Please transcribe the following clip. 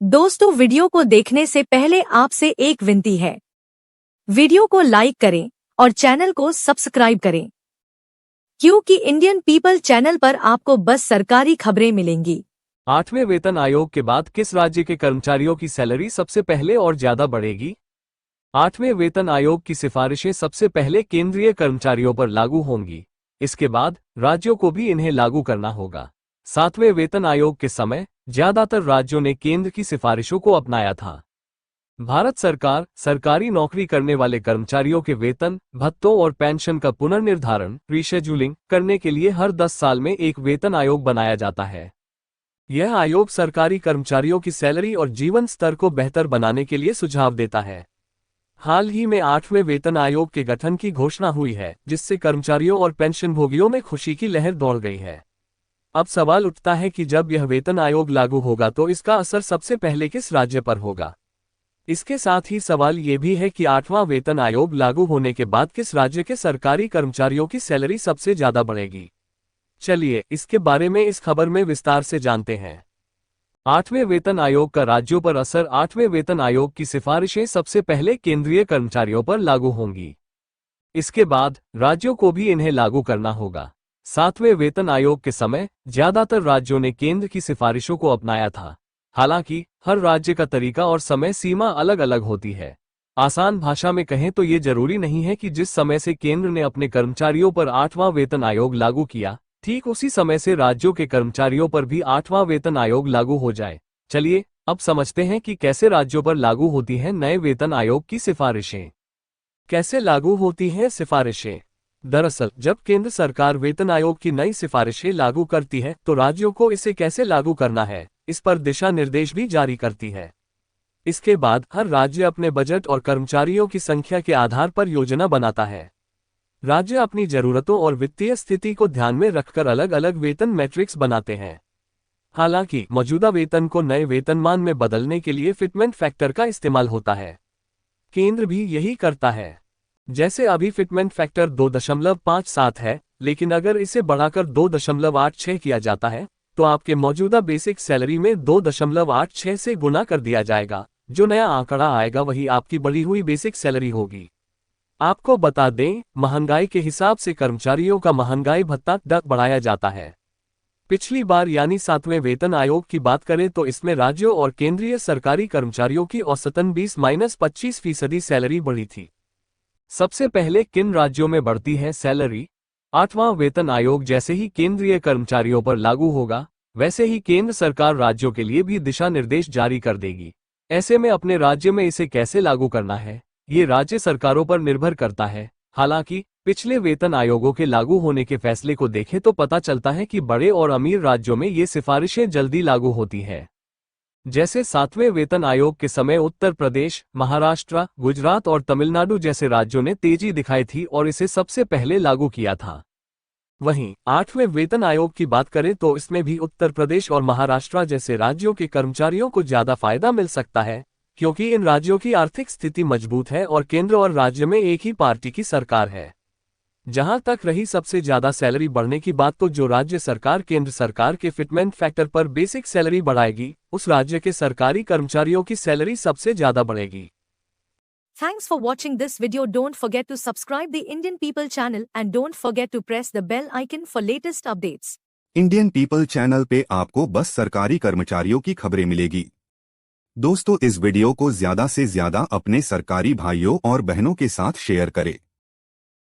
दोस्तों, वीडियो को देखने से पहले आपसे एक विनती है। वीडियो को लाइक करें और चैनल को सब्सक्राइब करें, क्योंकि इंडियन पीपल चैनल पर आपको बस सरकारी खबरें मिलेंगी। 8वें वेतन आयोग के बाद किस राज्य के कर्मचारियों की सैलरी सबसे पहले और ज्यादा बढ़ेगी? 8वें वेतन आयोग की सिफारिशें सबसे पहले केंद्रीय कर्मचारियों पर लागू होंगी। इसके बाद राज्यों को भी इन्हें लागू करना होगा। 7वें वेतन आयोग के समय ज्यादातर राज्यों ने केंद्र की सिफारिशों को अपनाया था। भारत सरकार सरकारी नौकरी करने वाले कर्मचारियों के वेतन, भत्तों और पेंशन का पुनर्निर्धारण रीशेड्यूलिंग करने के लिए हर 10 साल में एक वेतन आयोग बनाया जाता है। यह आयोग सरकारी कर्मचारियों की सैलरी और जीवन स्तर को बेहतर बनाने के लिए सुझाव देता है। हाल ही में 8वें वेतन आयोग के गठन की घोषणा हुई है, जिससे कर्मचारियों और पेंशनभोगियों में खुशी की लहर दौड़ गई है। अब सवाल उठता है कि जब यह वेतन आयोग लागू होगा तो इसका असर सबसे पहले किस राज्य पर होगा। इसके साथ ही सवाल ये भी है कि 8वां वेतन आयोग लागू होने के बाद किस राज्य के सरकारी कर्मचारियों की सैलरी सबसे ज्यादा बढ़ेगी। चलिए इसके बारे में इस खबर में विस्तार से जानते हैं। 8वें वेतन आयोग का राज्यों पर असर। 8वें वेतन आयोग की सिफारिशें सबसे पहले केंद्रीय कर्मचारियों पर लागू होंगी। इसके बाद राज्यों को भी इन्हें लागू करना होगा। 7वें वेतन आयोग के समय ज्यादातर राज्यों ने केंद्र की सिफारिशों को अपनाया था। हालांकि हर राज्य का तरीका और समय सीमा अलग अलग होती है। आसान भाषा में कहें तो ये जरूरी नहीं है कि जिस समय से केंद्र ने अपने कर्मचारियों पर 8वां वेतन आयोग लागू किया, ठीक उसी समय से राज्यों के कर्मचारियों पर भी 8वां वेतन आयोग लागू हो जाए। चलिए अब समझते हैं कि कैसे राज्यों पर लागू होती हैं नए वेतन आयोग की सिफारिशें। कैसे लागू होती हैं सिफारिशें? दरअसल जब केंद्र सरकार वेतन आयोग की नई सिफारिशें लागू करती है तो राज्यों को इसे कैसे लागू करना है, इस पर दिशा निर्देश भी जारी करती है। इसके बाद हर राज्य अपने बजट और कर्मचारियों की संख्या के आधार पर योजना बनाता है। राज्य अपनी जरूरतों और वित्तीय स्थिति को ध्यान में रखकर अलग अलग वेतन मैट्रिक्स बनाते हैं। हालांकि मौजूदा वेतन को नए वेतनमान में बदलने के लिए फिटमेंट फैक्टर का इस्तेमाल होता है। केंद्र भी यही करता है। जैसे अभी फिटमेंट फैक्टर 2.57 है, लेकिन अगर इसे बढ़ाकर 2.86 किया जाता है तो आपके मौजूदा बेसिक सैलरी में 2.86 से गुणा कर दिया जाएगा। जो नया आंकड़ा आएगा वही आपकी बढ़ी हुई बेसिक सैलरी होगी। आपको बता दें, महंगाई के हिसाब से कर्मचारियों का महंगाई भत्ता बढ़ाया जाता है। पिछली बार यानी 7वें वेतन आयोग की बात करें तो इसमें राज्यों और केंद्रीय सरकारी कर्मचारियों की औसतन 20-25% सैलरी बढ़ी थी। सबसे पहले किन राज्यों में बढ़ती है सैलरी? 8वां वेतन आयोग जैसे ही केंद्रीय कर्मचारियों पर लागू होगा, वैसे ही केंद्र सरकार राज्यों के लिए भी दिशा निर्देश जारी कर देगी। ऐसे में अपने राज्य में इसे कैसे लागू करना है, ये राज्य सरकारों पर निर्भर करता है। हालांकि पिछले वेतन आयोगों के लागू होने के फैसले को देखें तो पता चलता है कि बड़े और अमीर राज्यों में ये सिफारिशें जल्दी लागू होती हैं। जैसे 7वें वेतन आयोग के समय उत्तर प्रदेश, महाराष्ट्र, गुजरात और तमिलनाडु जैसे राज्यों ने तेजी दिखाई थी और इसे सबसे पहले लागू किया था। वहीं 8वें वेतन आयोग की बात करें तो इसमें भी उत्तर प्रदेश और महाराष्ट्र जैसे राज्यों के कर्मचारियों को ज्यादा फायदा मिल सकता है, क्योंकि इन राज्यों की आर्थिक स्थिति मजबूत है और केंद्र और राज्य में एक ही पार्टी की सरकार है। जहां तक रही सबसे ज्यादा सैलरी बढ़ने की बात, तो जो राज्य सरकार केंद्र सरकार के फिटमेंट फैक्टर पर बेसिक सैलरी बढ़ाएगी, उस राज्य के सरकारी कर्मचारियों की सैलरी सबसे ज्यादा बढ़ेगी। Thanks for watching this video. Don't forget to subscribe the Indian People channel and don't forget to press the bell icon for latest updates. Indian people channel पे आपको बस सरकारी कर्मचारियों की खबरें मिलेगी। दोस्तों, इस वीडियो को ज्यादा से ज्यादा अपने सरकारी भाइयों और बहनों के साथ शेयर करें।